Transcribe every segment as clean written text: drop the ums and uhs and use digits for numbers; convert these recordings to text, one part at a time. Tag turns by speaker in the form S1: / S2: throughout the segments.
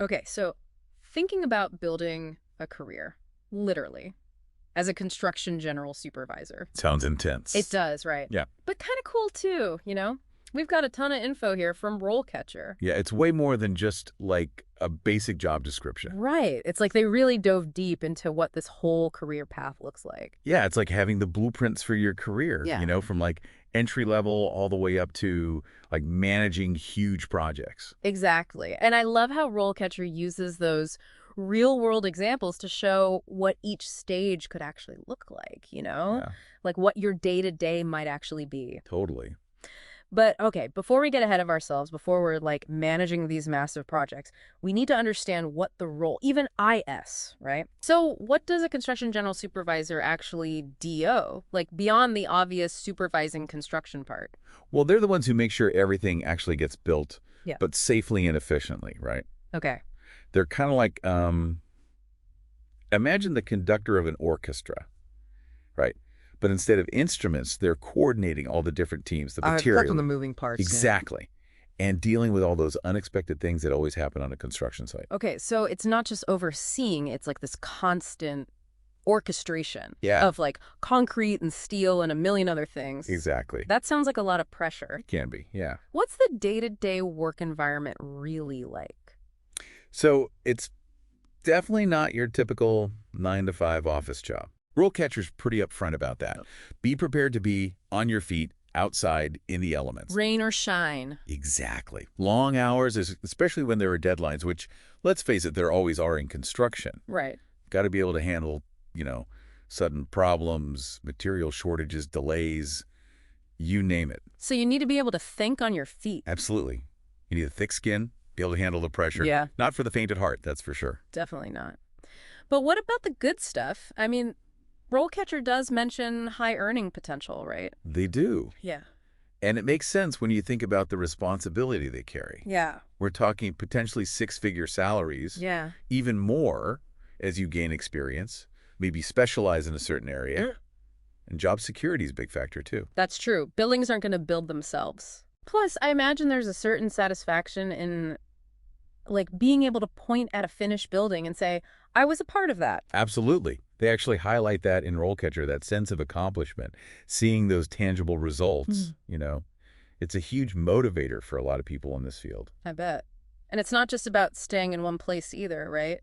S1: Okay, so thinking about building a career, literally, as a construction general supervisor.
S2: Sounds
S1: It
S2: intense.
S1: does, right?
S2: Yeah.
S1: But kind of cool too, you know? We've got a ton of info here from RoleCatcher.
S2: Yeah, it's way more than just like a basic job description.
S1: Right. It's like they really dove deep into what this whole career path looks like.
S2: Yeah, it's like having the blueprints for your career,
S1: Yeah.
S2: from like entry level all the way up to like managing huge projects.
S1: Exactly. And I love how RoleCatcher uses those real world examples to show what each stage could actually look like, you know?
S2: Yeah,
S1: Like what your day to day might actually be.
S2: totally.
S1: But okay, before we get ahead of ourselves, before we're like managing these massive projects, we need to understand what the role, even IS, right? So, what does a construction general supervisor actually DO? Like beyond the obvious supervising construction part.
S2: Well, they're the ones who make sure everything actually gets built,
S1: Yeah.
S2: but safely and efficiently, right?
S1: Okay.
S2: They're kind of like, imagine the conductor of an orchestra, right? But instead of instruments, they're coordinating all the different teams, the
S1: Stuck on
S2: material.
S1: the moving parts. Yeah.
S2: Exactly. And dealing with all those unexpected things that always happen on a construction site.
S1: Okay, so it's not just overseeing, it's like this constant orchestration
S2: Yeah,
S1: of like concrete and steel and a million other things.
S2: exactly.
S1: That sounds like a lot of pressure.
S2: It can be, yeah.
S1: What's the day-to-day work environment really like?
S2: So it's definitely not your typical 9 to 5 office job. RoleCatcher's pretty upfront about that. Be prepared to be on your feet, outside, in the elements.
S1: Rain or shine.
S2: Exactly. Long hours, especially when there are deadlines, which, let's face it, there always are in construction.
S1: Right.
S2: Got to be able to handle, sudden problems, material shortages, delays, you name it.
S1: So you need to be able to think on your feet.
S2: Absolutely. You need a thick skin, be able to handle the pressure.
S1: Yeah,
S2: Not for the faint at heart, that's for sure.
S1: definitely not. But what about the good stuff? I mean, RoleCatcher does mention high earning potential, right?
S2: They do.
S1: Yeah.
S2: And it makes sense when you think about the responsibility they carry.
S1: Yeah.
S2: We're talking potentially six-figure salaries,
S1: Yeah.
S2: even more as you gain experience, maybe specialize in a certain area. And job security is a big factor, too.
S1: That's true. Buildings aren't going to build themselves. Plus, I imagine there's a certain satisfaction in like being able to point at a finished building and say, I was a part of that.
S2: Absolutely. They actually highlight that in RoleCatcher, that sense of accomplishment, seeing those tangible results, It's a huge motivator for a lot of people in this field.
S1: I bet. And it's not just about staying in one place either, right?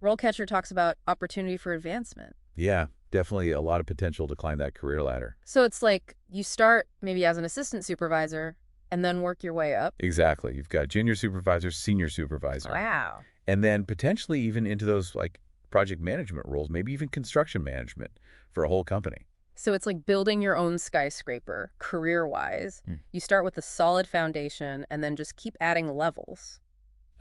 S1: RoleCatcher talks about opportunity for advancement.
S2: Yeah, definitely a lot of potential to climb that career ladder.
S1: So it's like you start maybe as an assistant supervisor and then work your way up.
S2: Exactly. You've got junior supervisor, senior supervisor,
S1: Wow.
S2: and then potentially even into those like project management roles, maybe even construction management for a whole company.
S1: So it's like building your own skyscraper career-wise.
S2: Hmm.
S1: You start with a solid foundation and then just keep adding levels.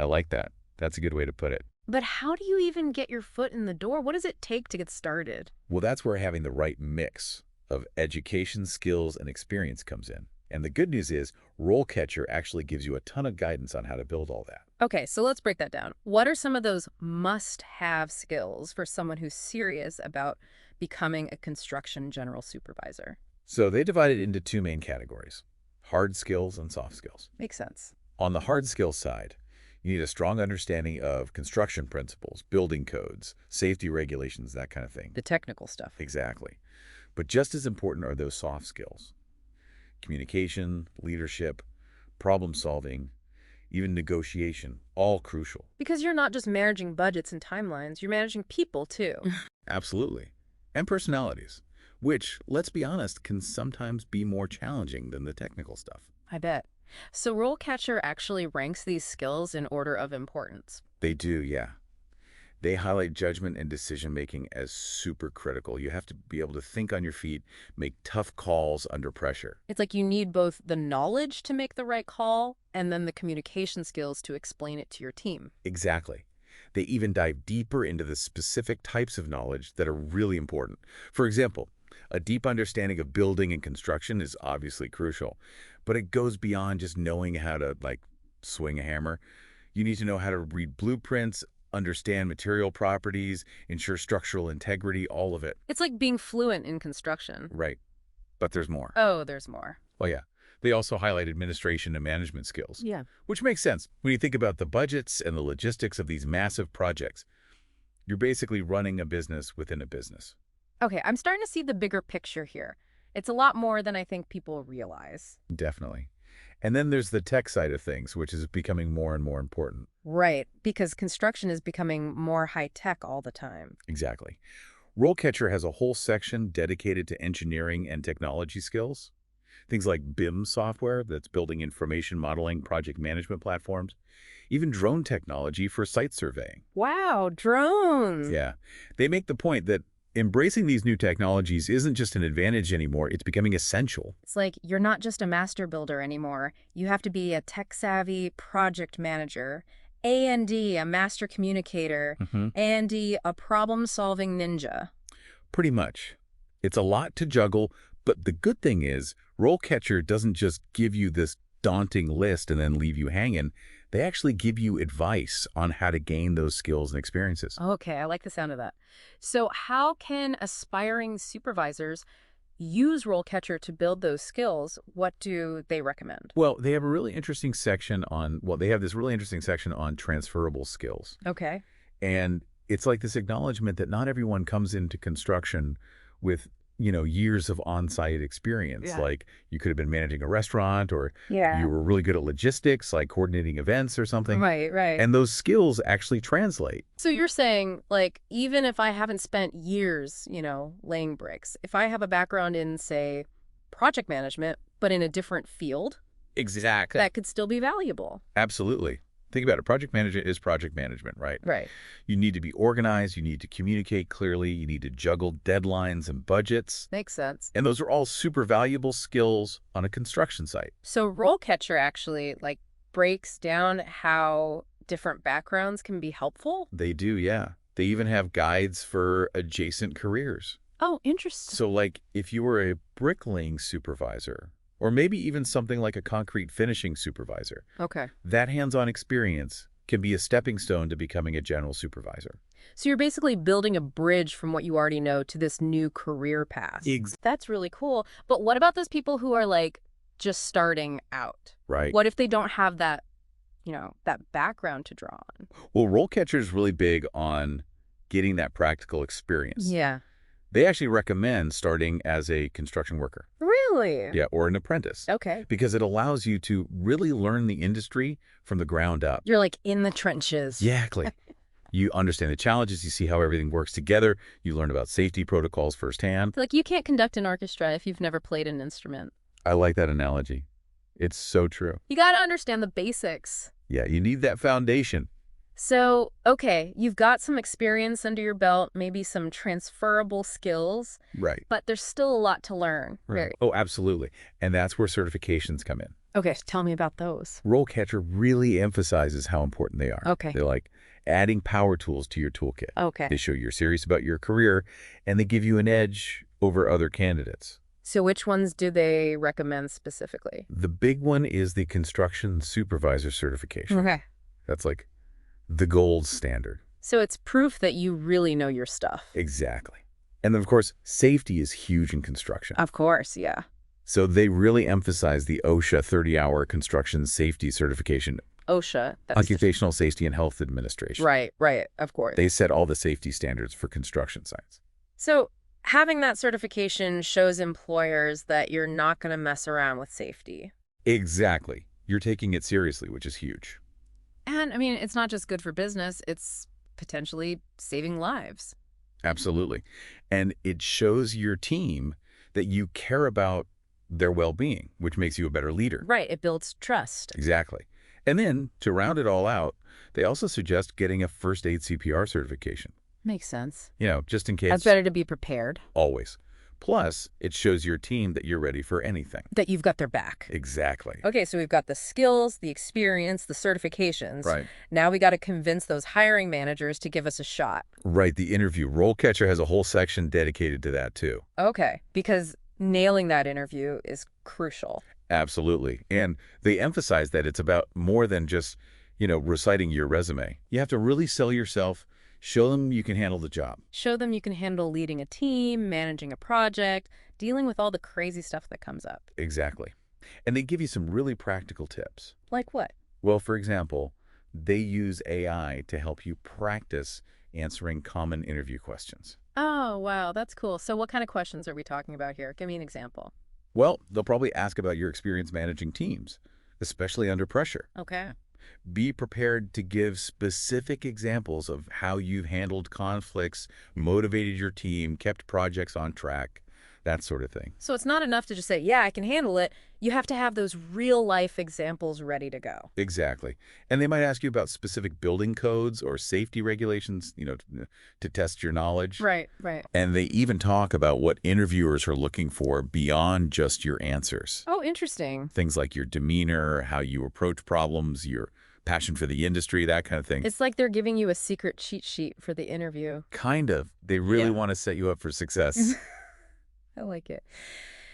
S2: I like that. That's a good way to put it.
S1: But how do you even get your foot in the door? What does it take to get started?
S2: Well, that's where having the right mix of education, skills, and experience comes in. And the good news is RoleCatcher actually gives you a ton of guidance on how to build all that.
S1: Okay, so let's break that down. What are some of those must-have skills for someone who's serious about becoming a construction general supervisor?
S2: So they divide it into two main categories, hard skills and soft skills.
S1: Makes sense.
S2: On the hard skills side, you need a strong understanding of construction principles, building codes, safety regulations, that kind of thing.
S1: The technical stuff.
S2: Exactly. But just as important are those soft skills. Communication, leadership, problem solving, even negotiation, all crucial.
S1: Because you're not just managing budgets and timelines, you're managing people too.
S2: Absolutely. And personalities, which, let's be honest, can sometimes be more challenging than the technical stuff.
S1: I bet. So RoleCatcher actually ranks these skills in order of importance.
S2: They do, yeah. They highlight judgment and decision-making as super critical. You have to be able to think on your feet, make tough calls under pressure.
S1: It's like you need both the knowledge to make the right call and then the communication skills to explain it to your team.
S2: Exactly. They even dive deeper into the specific types of knowledge that are really important. For example, a deep understanding of building and construction is obviously crucial, but it goes beyond just knowing how to, swing a hammer. You need to know how to read blueprints, understand material properties, ensure structural integrity, all of it.
S1: It's like being fluent in construction.
S2: Right. But there's more.
S1: Oh, there's more.
S2: Well, yeah. They also highlight administration and management skills,
S1: Yeah.
S2: which makes sense when you think about the budgets and the logistics of these massive projects. You're basically running a business within a business.
S1: Okay, I'm starting to see the bigger picture here. It's a lot more than I think people realize.
S2: Definitely. And then there's the tech side of things, which is becoming more and more important.
S1: Right, because construction is becoming more high-tech all the time.
S2: Exactly. RoleCatcher has a whole section dedicated to engineering and technology skills. Things like BIM software that's building information modeling, project management platforms, even drone technology for site surveying.
S1: Wow, drones!
S2: Yeah. They make the point that embracing these new technologies isn't just an advantage anymore, it's becoming essential.
S1: It's like you're not just a master builder anymore. You have to be a tech-savvy project manager, A&D, a master communicator, A&D, a problem-solving ninja.
S2: Pretty much. It's a lot to juggle, but the good thing is RoleCatcher doesn't just give you this daunting list and then leave you hanging. They actually give you advice on how to gain those skills and experiences.
S1: Okay, I like the sound of that. So how can aspiring supervisors use RoleCatcher to build those skills? What do they recommend?
S2: Well, they have a really interesting section on, they have this really interesting section on transferable skills.
S1: Okay.
S2: And it's like this acknowledgement that not everyone comes into construction with, years of on-site experience.
S1: Yeah.
S2: Like you could have been managing a restaurant or
S1: Yeah.
S2: you were really good at logistics, like coordinating events or something.
S1: Right, right.
S2: And those skills actually translate.
S1: So you're saying, like, even if I haven't spent years, laying bricks, if I have a background in, say, project management, but in a different field,
S2: Exactly.
S1: that could still be valuable.
S2: Absolutely. Think about it. Project management is project management, right?
S1: Right.
S2: You need to be organized. You need to communicate clearly. You need to juggle deadlines and budgets.
S1: Makes sense.
S2: And those are all super valuable skills on a construction site.
S1: So RoleCatcher actually, like, breaks down how different backgrounds can be helpful?
S2: They do, yeah. They even have guides for adjacent careers.
S1: Oh, interesting.
S2: So, like, if you were a bricklaying supervisor, or maybe even something like a concrete finishing supervisor,
S1: Okay.
S2: that hands-on experience can be a stepping stone to becoming a general supervisor.
S1: So you're basically building a bridge from what you already know to this new career path. That's really cool. But what about those people who are, like, just starting out?
S2: Right.
S1: What if they don't have that, that background to draw on?
S2: Well, RoleCatcher is really big on getting that practical experience.
S1: Yeah.
S2: They actually recommend starting as a construction worker.
S1: Really?
S2: Yeah, or an apprentice.
S1: Okay.
S2: Because it allows you to really learn the industry from the ground up.
S1: You're, like, in the trenches.
S2: Exactly. You understand the challenges, you see how everything works together, you learn about safety protocols firsthand.
S1: Like, you can't conduct an orchestra if you've never played an instrument.
S2: I like that analogy. It's so true.
S1: You got to understand the basics.
S2: Yeah, you need that foundation.
S1: So, okay, you've got some experience under your belt, maybe some transferable skills,
S2: Right.
S1: but there's still a lot to learn.
S2: Right. Oh, absolutely. And that's where certifications come in.
S1: Okay, tell me about those.
S2: RoleCatcher really emphasizes how important they are.
S1: Okay.
S2: They're like adding power tools to your toolkit.
S1: Okay.
S2: They show you're serious about your career, and they give you an edge over other candidates.
S1: So which ones do they recommend specifically?
S2: The big one is the Construction Supervisor certification.
S1: Okay.
S2: That's like the gold standard.
S1: So it's proof that you really know your stuff.
S2: Exactly. And then, of course, safety is huge in construction.
S1: Of course, yeah.
S2: So they really emphasize the OSHA 30-hour construction safety certification.
S1: OSHA. That's
S2: Occupational Safety and Health Administration.
S1: Right, of course.
S2: They set all the safety standards for construction sites.
S1: So having that certification shows employers that you're not going to mess around with safety.
S2: Exactly. You're taking it seriously, which is huge.
S1: And, I mean, it's not just good for business, it's potentially saving lives.
S2: Absolutely. And it shows your team that you care about their well-being, which makes you a better leader.
S1: Right, it builds trust.
S2: Exactly. And then, to round it all out, they also suggest getting a first aid CPR certification.
S1: Makes sense.
S2: Just in case.
S1: It's better to be prepared.
S2: Always. Plus, it shows your team that you're ready for anything.
S1: That you've got their back.
S2: Exactly.
S1: Okay, so we've got the skills, the experience, the certifications.
S2: Right.
S1: Now we got to convince those hiring managers to give us a shot.
S2: Right, the interview. RoleCatcher has a whole section dedicated to that, too.
S1: Okay, because nailing that interview is crucial.
S2: Absolutely. And they emphasize that it's about more than just, reciting your resume. You have to really sell yourself, show them you can handle the job.
S1: Show them you can handle leading a team, managing a project, dealing with all the crazy stuff that comes up.
S2: Exactly. And they give you some really practical tips.
S1: Like what?
S2: Well, for example, they use AI to help you practice answering common interview questions.
S1: Oh, wow, that's cool. So what kind of questions are we talking about here? Give me an example.
S2: Well, they'll probably ask about your experience managing teams, especially under pressure.
S1: Okay.
S2: Be prepared to give specific examples of how you've handled conflicts, motivated your team, kept projects on track, that sort of thing.
S1: So it's not enough to just say, yeah, I can handle it. You have to have those real life examples ready to go.
S2: Exactly. And they might ask you about specific building codes or safety regulations, to test your knowledge.
S1: Right, right.
S2: And they even talk about what interviewers are looking for beyond just your answers.
S1: Oh, interesting.
S2: Things like your demeanor, how you approach problems, your passion for the industry, that kind of thing.
S1: It's like they're giving you a secret cheat sheet for the interview.
S2: Kind of. They really
S1: Yeah.
S2: want to set you up for success.
S1: I like it.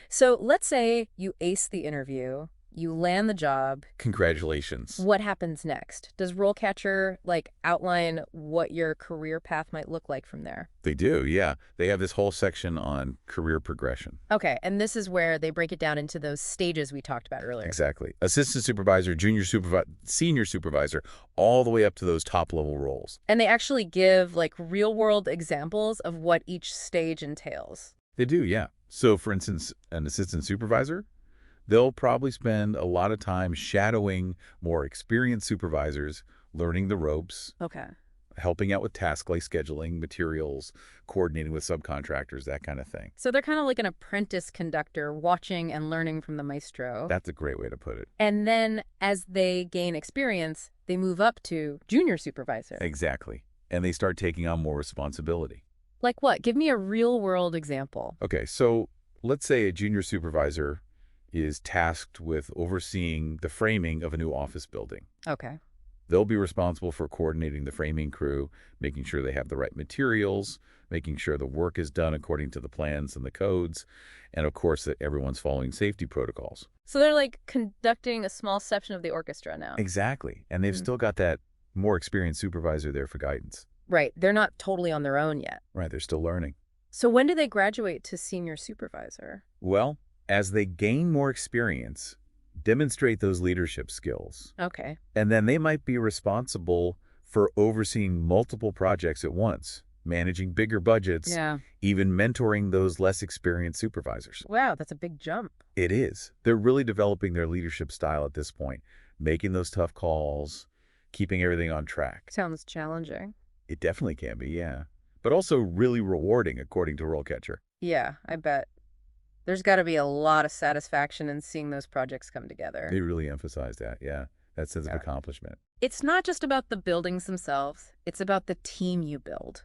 S1: So let's say you ace the interview, you land the job.
S2: Congratulations.
S1: What happens next? Does RoleCatcher outline what your career path might look like from there?
S2: They do, yeah. They have this whole section on career progression.
S1: Okay, and this is where they break it down into those stages we talked about earlier.
S2: Exactly. Assistant supervisor, junior supervisor, senior supervisor, all the way up to those top-level roles.
S1: And they actually give real-world examples of what each stage entails.
S2: They do, yeah. So, for instance, an assistant supervisor, they'll probably spend a lot of time shadowing more experienced supervisors, learning the ropes,
S1: Okay.
S2: helping out with tasks like scheduling, materials, coordinating with subcontractors, that kind of thing.
S1: So they're kind of like an apprentice conductor watching and learning from the maestro.
S2: That's a great way to put it.
S1: And then as they gain experience, they move up to junior supervisor.
S2: Exactly. And they start taking on more responsibility.
S1: Like what? Give me a real-world example.
S2: Okay, so let's say a junior supervisor is tasked with overseeing the framing of a new office building.
S1: Okay.
S2: They'll be responsible for coordinating the framing crew, making sure they have the right materials, making sure the work is done according to the plans and the codes, and of course that everyone's following safety protocols.
S1: So they're conducting a small section of the orchestra now.
S2: Exactly. And they've still got that more experienced supervisor there for guidance.
S1: Right. They're not totally on their own yet.
S2: Right, they're still learning.
S1: So when do they graduate to senior supervisor?
S2: Well, as they gain more experience, demonstrate those leadership skills.
S1: Okay.
S2: And then they might be responsible for overseeing multiple projects at once, managing bigger budgets,
S1: Yeah.
S2: even mentoring those less experienced supervisors.
S1: Wow, that's a big jump.
S2: It is. They're really developing their leadership style at this point, making those tough calls, keeping everything on track.
S1: Sounds challenging.
S2: It definitely can be, yeah. But also really rewarding, according to RoleCatcher.
S1: Yeah, I bet. There's got to be a lot of satisfaction in seeing those projects come together.
S2: They really emphasize that, yeah. That sense of
S1: Yeah.
S2: accomplishment.
S1: It's not just about the buildings themselves. It's about the team you build.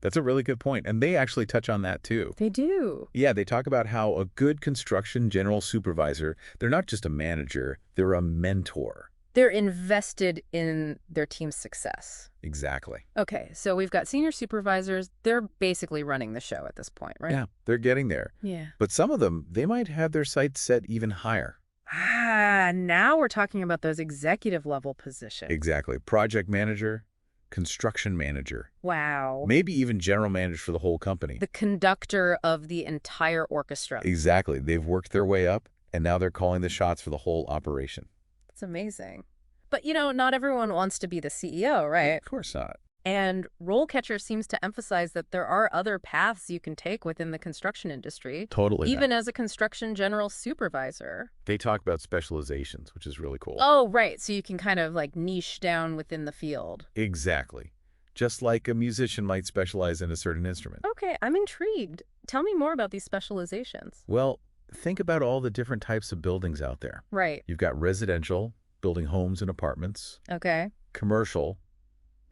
S2: That's a really good point. And they actually touch on that too.
S1: They do.
S2: Yeah, they talk about how a good construction general supervisor, they're not just a manager, they're a mentor.
S1: They're invested in their team's success.
S2: Exactly.
S1: Okay, so we've got senior supervisors. They're basically running the show at this point, right?
S2: Yeah, they're getting there.
S1: Yeah.
S2: But some of them, they might have their sights set even higher.
S1: Now we're talking about those executive level positions.
S2: Exactly. Project manager, construction manager,
S1: Wow.
S2: maybe even general manager for the whole company.
S1: The conductor of the entire orchestra.
S2: Exactly. They've worked their way up, and now they're calling the shots for the whole operation.
S1: That's amazing. But, not everyone wants to be the CEO, right?
S2: Of course not.
S1: And RoleCatcher seems to emphasize that there are other paths you can take within the construction industry,
S2: Totally.
S1: even as a construction general supervisor.
S2: They talk about specializations, which is really cool.
S1: Oh, right. So you can kind of niche down within the field.
S2: Exactly. Just like a musician might specialize in a certain instrument.
S1: Okay, I'm intrigued. Tell me more about these specializations.
S2: Well, think about all the different types of buildings out there.
S1: Right.
S2: You've got residential, building homes and apartments,
S1: Okay.
S2: commercial,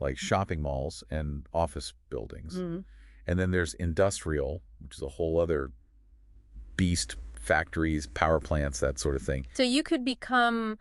S2: like shopping malls and office buildings.
S1: Mm.
S2: And then there's industrial, which is a whole other beast, factories, power plants, that sort of thing.
S1: So you could become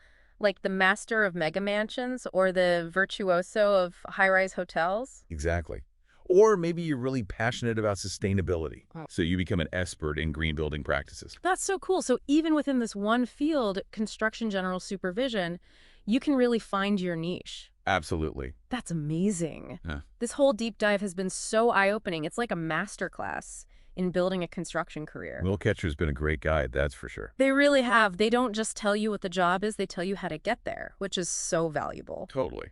S1: the master of mega mansions or the virtuoso of high-rise hotels?
S2: Exactly. Or maybe you're really passionate about sustainability,
S1: Oh.
S2: so you become an expert in green building practices.
S1: That's so cool. So even within this one field, construction general supervision, you can really find your niche.
S2: Absolutely.
S1: That's amazing.
S2: Yeah.
S1: This whole deep dive has been so eye-opening. It's like a masterclass in building a construction career.
S2: RoleCatcher's been a great guide, that's for sure.
S1: They really have. They don't just tell you what the job is, they tell you how to get there, which is so valuable.
S2: Totally.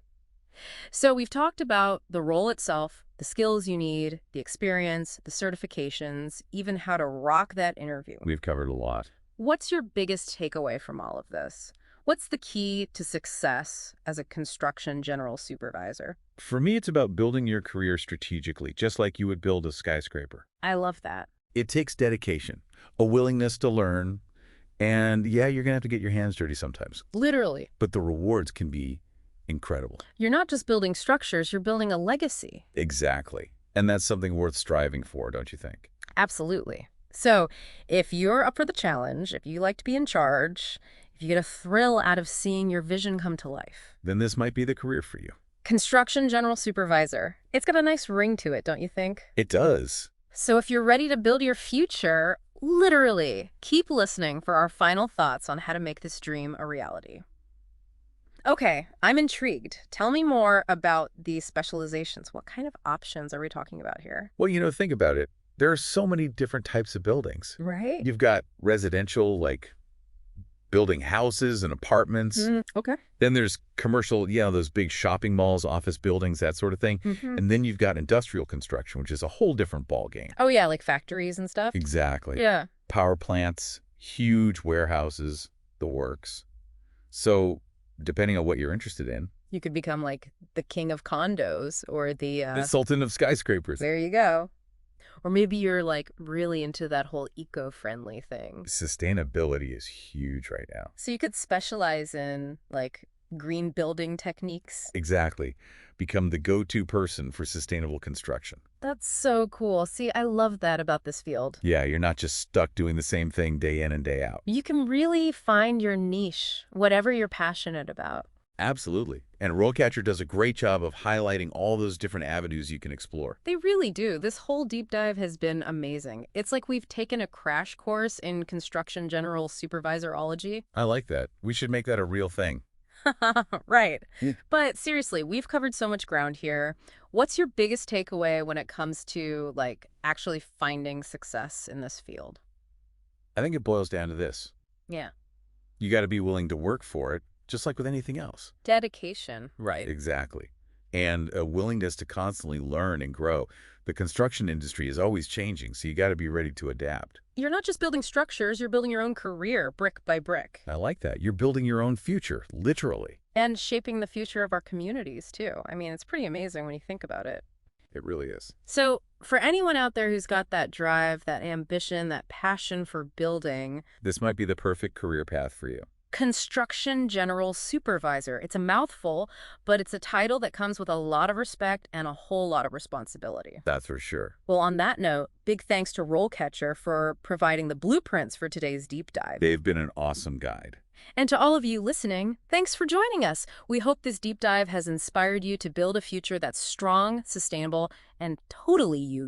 S1: So we've talked about the role itself, the skills you need, the experience, the certifications, even how to rock that interview.
S2: We've covered a lot.
S1: What's your biggest takeaway from all of this? What's the key to success as a construction general supervisor?
S2: For me, it's about building your career strategically, just like you would build a skyscraper.
S1: I love that.
S2: It takes dedication, a willingness to learn, and yeah, you're going to have to get your hands dirty sometimes.
S1: Literally.
S2: But the rewards can be incredible.
S1: You're not just building structures, you're building a legacy.
S2: Exactly. And that's something worth striving for, don't you think?
S1: Absolutely. So if you're up for the challenge, if you like to be in charge, if you get a thrill out of seeing your vision come to life,
S2: Then this might be the career for you.
S1: Construction General Supervisor. It's got a nice ring to it, don't you think?
S2: It does.
S1: So if you're ready to build your future, literally, keep listening for our final thoughts on how to make this dream a reality. Okay, I'm intrigued. Tell me more about these specializations. What kind of options are we talking about here?
S2: Well, think about it. There are so many different types of buildings.
S1: Right?
S2: You've got residential, like building houses and apartments.
S1: Okay.
S2: Then there's commercial, those big shopping malls, office buildings, that sort of thing. And then you've got industrial construction, which is a whole different ballgame.
S1: Oh, yeah, like factories and stuff?
S2: Exactly.
S1: Yeah.
S2: Power plants, huge warehouses, the works. So depending on what you're interested in,
S1: You could become like the king of condos or
S2: the sultan of skyscrapers.
S1: there you go. Or maybe you're like really into that whole eco-friendly thing.
S2: Sustainability is huge right now.
S1: So you could specialize in like green building techniques.
S2: Exactly. Become the go-to person for sustainable construction.
S1: That's so cool. See, I love that about this field.
S2: Yeah, you're not just stuck doing the same thing day in and day out.
S1: You can really find your niche, whatever you're passionate about.
S2: Absolutely. And RoleCatcher does a great job of highlighting all those different avenues you can explore.
S1: They really do. This whole deep dive has been amazing. It's like we've taken a crash course in Construction General Supervisorology.
S2: I like that. We should make that a real thing.
S1: Right.
S2: Yeah.
S1: But seriously, we've covered so much ground here. What's your biggest takeaway when it comes to like actually finding success in this field?
S2: I think it boils down to this.
S1: Yeah.
S2: You got to be willing to work for it, just like with anything else.
S1: Dedication. Right.
S2: Exactly. And a willingness to constantly learn and grow. The construction industry is always changing, so you got to be ready to adapt.
S1: You're not just building structures, you're building your own career brick by brick.
S2: I like that. You're building your own future, literally.
S1: And shaping the future of our communities, too. I mean, it's pretty amazing when you think about it.
S2: It really is.
S1: So for anyone out there who's got that drive, that ambition, that passion for building,
S2: This might be the perfect career path for you.
S1: Construction General Supervisor. It's a mouthful, but it's a title that comes with a lot of respect and a whole lot of responsibility.
S2: That's for sure.
S1: Well, on that note, big thanks to RoleCatcher for providing the blueprints for today's deep dive.
S2: They've been an awesome guide.
S1: And to all of you listening, thanks for joining us. We hope this deep dive has inspired you to build a future that's strong, sustainable, and totally you.